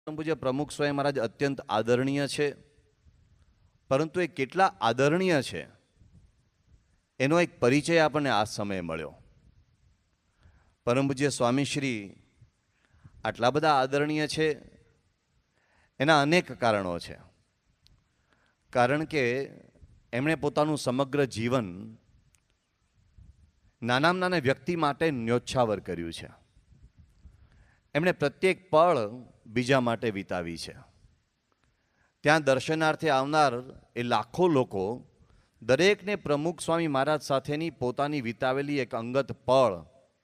પૂજ્ય પ્રમુખ સ્વામી મહારાજ અત્યંત આદરણીય છે, પરંતુ એ કેટલા આદરણીય છે એનો એક પરિચય આપણને આ સમયે મળ્યો. પરમ પૂજ્ય સ્વામીશ્રી આટલા બધા આદરણીય છે એના અનેક કારણો છે. કારણ કે એમણે પોતાનું સમગ્ર જીવન નાનામાં નાના વ્યક્તિ માટે ન્યોછાવર કર્યું છે. એમણે પ્રત્યેક પળ બીજા માટે વિતાવી છે. ત્યાં દર્શનાર્થે આવનાર એ લાખો લોકો દરેકને પ્રમુખ સ્વામી મહારાજ સાથેની પોતાની વિતાવેલી એક અંગત પળ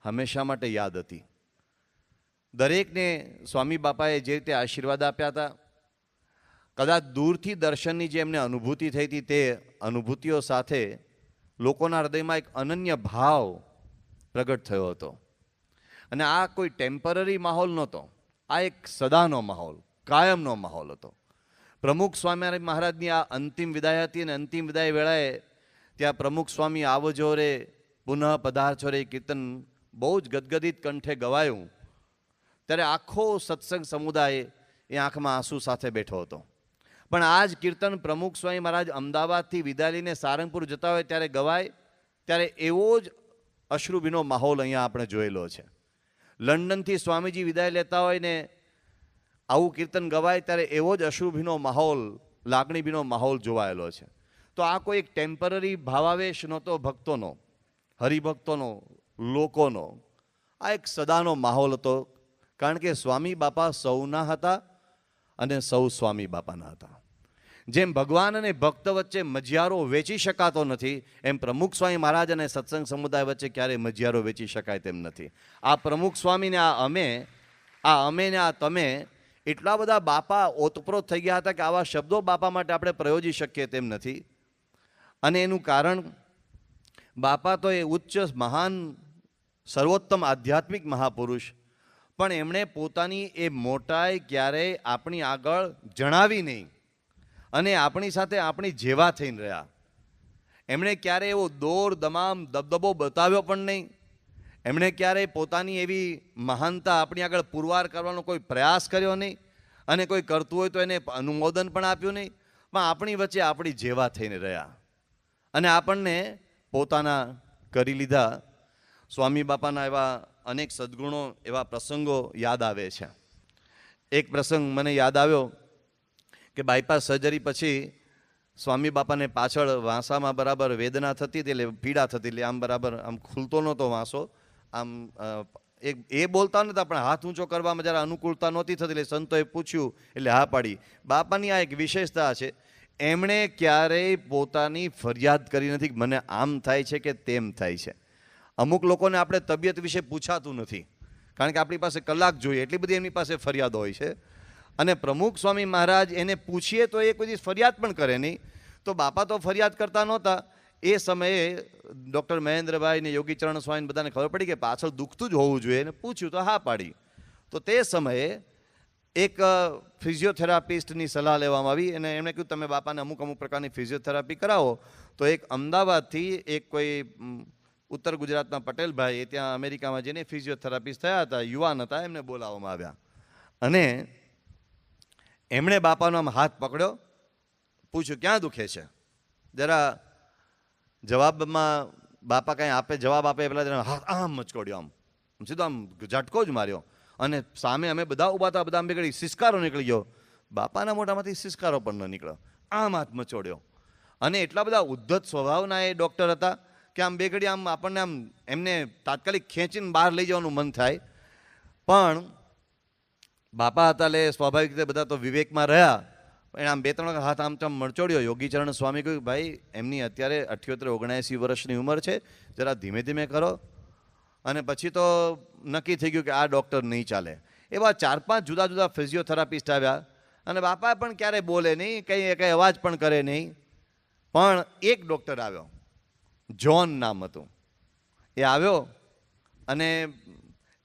હંમેશા માટે યાદ હતી. દરેકને સ્વામી બાપાએ જે રીતે આશીર્વાદ આપ્યા હતા, કદાચ દૂરથી દર્શનની જે એમને અનુભૂતિ થઈ હતી તે અનુભૂતિઓ સાથે લોકોના હૃદયમાં એક અનન્ય ભાવ પ્રગટ થયો હતો. અને આ કોઈ ટેમ્પરરી માહોલ નહોતો, આ એક સદાનો માહોલ, કાયમનો માહોલ હતો. પ્રમુખ સ્વામી મહારાજની આ અંતિમ વિદાય હતી અને અંતિમ વિદાય વેળાએ ત્યાં પ્રમુખ સ્વામી આવજો રે પુનઃ પધારજો રે કીર્તન બહુ જ ગદગદિત કંઠે ગવાયું. ત્યારે આખો સત્સંગ સમુદાય એ આંખમાં આંસુ સાથે બેઠો હતો. પણ આ જ કીર્તન પ્રમુખ સ્વામી મહારાજ અમદાવાદથી વિદાય લઈને સારંગપુર જતા હોય ત્યારે ગવાય, ત્યારે એવો જ અશ્રુભીનો માહોલ અહીંયા આપણે જોયેલો છે. લંડનથી સ્વામીજી વિદાય લેતા હોય ને આવું કીર્તન ગવાય ત્યારે એવો જ અશ્રુભીનો માહોલ, લાગણીભીનો માહોલ જોવાયેલો છે. તો આ કોઈ એક ટેમ્પરરી ભાવાવેશ નહોતો ભક્તોનો, હરિભક્તોનો, લોકોનો. આ એક સદાનો માહોલ હતો. કારણ કે સ્વામી બાપા સૌના હતા અને સૌ સ્વામી બાપાના હતા. જેમ ભગવાન અને ભક્ત વચ્ચે મજિયારો વેચી શકાતો નથી, એમ પ્રમુખ સ્વામી મહારાજ અને સત્સંગ સમુદાય વચ્ચે ક્યારેય મજિયારો વેચી શકાય તેમ નથી. આ પ્રમુખ સ્વામીને આ અમે ને આ તમે એટલા બધા બાપા ઓતપ્રોત થઈ ગયા હતા કે આવા શબ્દો બાપા માટે આપણે પ્રયોજી શકીએ તેમ નથી. અને એનું કારણ બાપા તો એ ઉચ્ચ મહાન સર્વોત્તમ આધ્યાત્મિક મહાપુરુષ, પણ એમણે પોતાની એ મોટાઈ ક્યારેય આપણી આગળ જણાવી નહીં અને આપણી સાથે આપણી જેવા થઈને રહ્યા. એમણે ક્યારેય એવો દોર દમામ દબદબો બતાવ્યો પણ નહીં. એમણે ક્યારેય પોતાની એવી મહાનતા આપણી આગળ પુરવાર કરવાનો કોઈ પ્રયાસ કર્યો નહીં અને કોઈ કરતું હોય તો એને અનુમોદન પણ આપ્યું નહીં. પણ આપણી વચ્ચે આપણી જેવા થઈને રહ્યા અને આપણને પોતાના કરી લીધા. સ્વામી બાપાના એવા અનેક સદ્ગુણો, એવા પ્રસંગો યાદ આવે છે. એક પ્રસંગ મને યાદ આવ્યો કે બાયપાસ સર્જરી પછી સ્વામી બાપાને પાછળ વાંસામાં બરાબર વેદના થતી હતી, એટલે પીડા થતી, એટલે આમ બરાબર આમ ખુલતો નહોતો વાંસો. આમ એ બોલતા નહોતા પણ હાથ ઊંચો કરવામાં જરા અનુકૂળતા નહોતી થતી, એટલે સંતોએ પૂછ્યું એટલે હા પાડી. બાપાની આ એક વિશેષતા છે, એમણે ક્યારેય પોતાની ફરિયાદ કરી નથી કે મને આમ થાય છે કે તેમ થાય છે. અમુક લોકોને આપણે તબિયત વિશે પૂછાતું નથી, કારણ કે આપણી પાસે કલાક જોઈએ એટલી બધી એમની પાસે ફરિયાદ હોય છે. અને પ્રમુખ સ્વામી મહારાજ એને પૂછીએ તો એ કોઈ ફરિયાદ પણ કરે નહીં. તો બાપા તો ફરિયાદ કરતા નહોતા. એ સમયે ડૉક્ટર મહેન્દ્રભાઈ ને યોગીચરણ સ્વામી બધાને ખબર પડી કે પાછળ દુખતું જ હોવું જોઈએ, એને પૂછ્યું તો હા પાડી. તો તે સમયે એક ફિઝિયોથેરાપિસ્ટની સલાહ લેવામાં આવી અને એમણે કહ્યું તમે બાપાને અમુક પ્રકારની ફિઝિયોથેરાપી કરાવો. તો એક અમદાવાદથી એક કોઈ ઉત્તર ગુજરાતના પટેલભાઈ, એ ત્યાં અમેરિકામાં જઈને ફિઝિયોથેરાપિસ્ટ થયા હતા, યુવાન હતા, એમને બોલાવવામાં આવ્યા અને એમણે બાપાનો આમ હાથ પકડ્યો, પૂછ્યું ક્યાં દુખે છે. જરા જવાબમાં બાપા કાંઈ આપે, જવાબ આપે પેલા હાથ આમ મચકોડ્યો, આમ સીધો આમ ઝટકો જ માર્યો અને સામે અમે બધા ઊભા હતા, બધા આમ નીકળી, સિસકારો નીકળી ગયો. બાપાના મોઢામાંથી સિસકારો પણ ન નીકળ્યો, આમ હાથ મચોડ્યો. અને એટલા બધા ઉદ્ધત સ્વભાવના એ ડૉક્ટર હતા કે આમ બે ઘડી આમ આપણને આમ એમને તાત્કાલિક ખેંચીને બહાર લઈ જવાનું મન થાય. પણ બાપા હતા એટલે સ્વાભાવિક રીતે બધા તો વિવેકમાં રહ્યા. પણ આમ બે ત્રણ હાથ આમ તેમ મચોડ્યો. યોગીચરણ સ્વામી કહ્યું ભાઈ એમની અત્યારે 78-79 વર્ષની ઉંમર છે, જરા ધીમે ધીમે કરો. અને પછી તો નક્કી થઈ ગયું કે આ ડૉક્ટર નહીં ચાલે. એવા 4-5 જુદા જુદા ફિઝિયોથેરાપિસ્ટ આવ્યા અને બાપા પણ ક્યારેય બોલે નહીં, કંઈ અવાજ પણ કરે નહીં. પણ એક ડૉક્ટર આવ્યો, જ્હોન નામ હતું. એ આવ્યો અને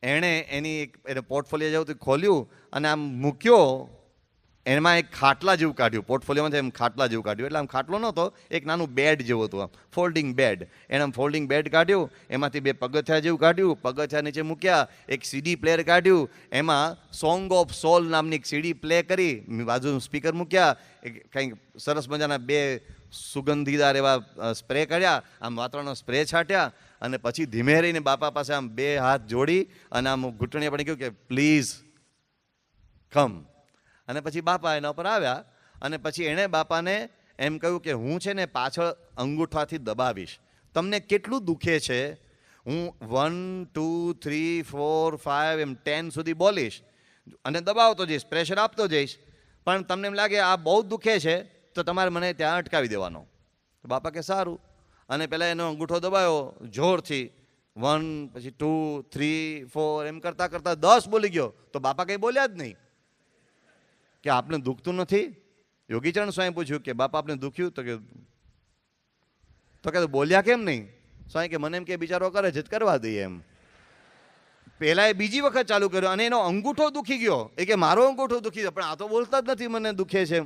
એણે એને પોર્ટફોલિયો જેવું ખોલ્યું અને આમ મૂક્યો એમાં એક ખાટલા જેવું કાઢ્યું, પોર્ટફોલિયોમાંથી એમ ખાટલા જેવું કાઢ્યું. એટલે આમ ખાટલો નહોતો, એક નાનું બેડ જેવું હતું, આમ ફોલ્ડિંગ બેડ. એણે આમ ફોલ્ડિંગ બેડ કાઢ્યું, એમાંથી 2 પગથિયા જેવું કાઢ્યું, પગથિયા નીચે મૂક્યા, એક CD પ્લેયર કાઢ્યું, એમાં સોંગ ઓફ સોલ નામની એક CD પ્લે કરી, બાજુનું સ્પીકર મૂક્યા, કંઈક સરસ મજાના 2 સુગંધીદાર એવા સ્પ્રે કર્યા, આમ વાતાવરણનો સ્પ્રે છાંટ્યા, અને પછી ધીમે રહીને બાપા પાસે આમ 2 હાથ જોડી અને આમ ઘૂંટણીએ પડી કહ્યું કે પ્લીઝ કમ. અને પછી બાપા એના ઉપર આવ્યા, અને પછી એણે બાપાને એમ કહ્યું કે હું છે ને પાછળ અંગૂઠાથી દબાવીશ, તમને કેટલું દુખે છે હું 1 2 3 4 5 એમ 10 સુધી બોલીશ અને દબાવતો જઈશ, પ્રેશર આપતો જઈશ, પણ તમને એમ લાગે આ બહુ દુખે છે તો તમારે મને ત્યાં અટકાવી દેવાનો. બાપા કે સારું. અને પહેલાં એનો અંગૂઠો દબાવ્યો જોરથી, 1 પછી 2 3 4 એમ કરતાં કરતાં 10 બોલી ગયો તો બાપા કંઈ બોલ્યા જ નહીં કે આપને દુખતું નથી. યોગીચરણ સ્વામી પૂછ્યું કે બાપા આપને દુખ્યું? તો કે બોલ્યા કેમ નહીં? સ્વામી કે મને એમ કે બિચારો કરે છે કરવા દઈએ એમ. પહેલાં એ બીજી વખત ચાલુ કર્યો અને એનો અંગૂઠો દુખી ગયો. એ કે મારો અંગૂઠો દુખી ગયો, પણ આ તો બોલતા જ નથી મને દુખે છે.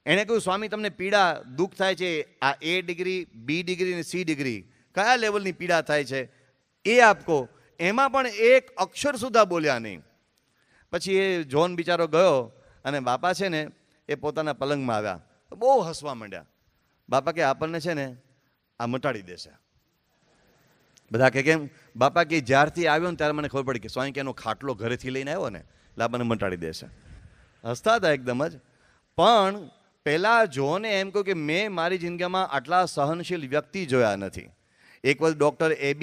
એણે કહ્યું સ્વામી તમને પીડા દુઃખ થાય છે, આ A ડિગ્રી B ડિગ્રી અને C ડિગ્રી કયા લેવલની પીડા થાય છે એ આપકો. એમાં પણ એક અક્ષર સુધા બોલ્યા નહીં. પછી એ જોન બિચારો ગયો અને બાપા છે ને એ પોતાના પલંગમાં આવ્યા, બહુ હસવા માંડ્યા. બાપા કે આપણને છે ને આ મટાડી દેશે. બધા કે કેમ? બાપા કે જ્યારથી આવ્યો ને ત્યારે મને ખબર પડી કે સ્વામી કે એનો ખાટલો ઘરેથી લઈને આવ્યો ને એટલે આપણને મટાડી દેશે. હસતા હતા એકદમ જ. પણ પહેલાં જોને એમ કહ્યું કે મેં મારી જિંદગીમાં આટલા સહનશીલ વ્યક્તિ જોયા નથી. એક વખત ડૉક્ટર A.B.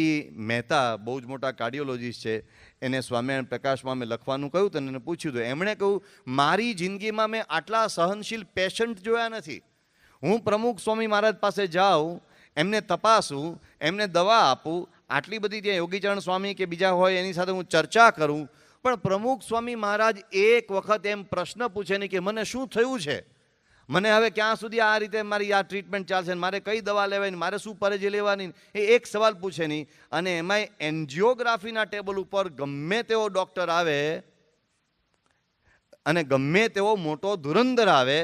મહેતા, બહુ જ મોટા કાર્ડિયોલોજીસ્ટ છે, એને સ્વામિનારાયણ પ્રકાશમાં મેં લખવાનું કહ્યું તો એને પૂછ્યું હતું. એમણે કહ્યું મારી જિંદગીમાં મેં આટલા સહનશીલ પેશન્ટ જોયા નથી. હું પ્રમુખ સ્વામી મહારાજ પાસે જાઉં, એમને તપાસું, એમને દવા આપું, આટલી બધી ત્યાં યોગીચરણ સ્વામી કે બીજા હોય એની સાથે હું ચર્ચા કરું, પણ પ્રમુખ સ્વામી મહારાજ એક વખત એમ પ્રશ્ન પૂછે નહીં કે મને શું થયું છે, મને હવે ક્યાં સુધી આ રીતે મારી આ ટ્રીટમેન્ટ ચાલશે, મારે કઈ દવા લેવાની, મારે શું પરેજી લેવાની, એ એક સવાલ પૂછે નહીં. અને એમાંય એન્જિયોગ્રાફીના ટેબલ ઉપર ગમે તેવો ડૉક્ટર આવે અને ગમે તેવો મોટો ધુરંધર આવે,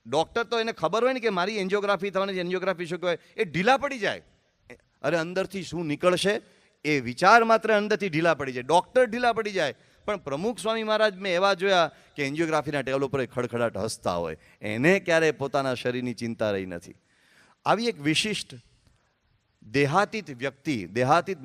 ડૉક્ટર તો એને ખબર હોય ને કે મારી એન્જિયોગ્રાફી થવાની છે, એન્જિયોગ્રાફી શું કહેવાય, એ ઢીલા પડી જાય. અરે અંદરથી શું નીકળશે એ વિચાર માત્ર અંદરથી ઢીલા પડી જાય, ડૉક્ટર ઢીલા પડી જાય. પણ પ્રમુખ સ્વામી મહારાજ મેં એવા જોયા કે એન્જિયોગ્રાફીના ટેબલ ઉપર ખડખડાટ હસતા હોય, એને ક્યારેય પોતાના શરીરની ચિંતા રહી નથી. આવી એક વિશિષ્ટ દેહાતીત વ્યક્તિ, દેહાતીત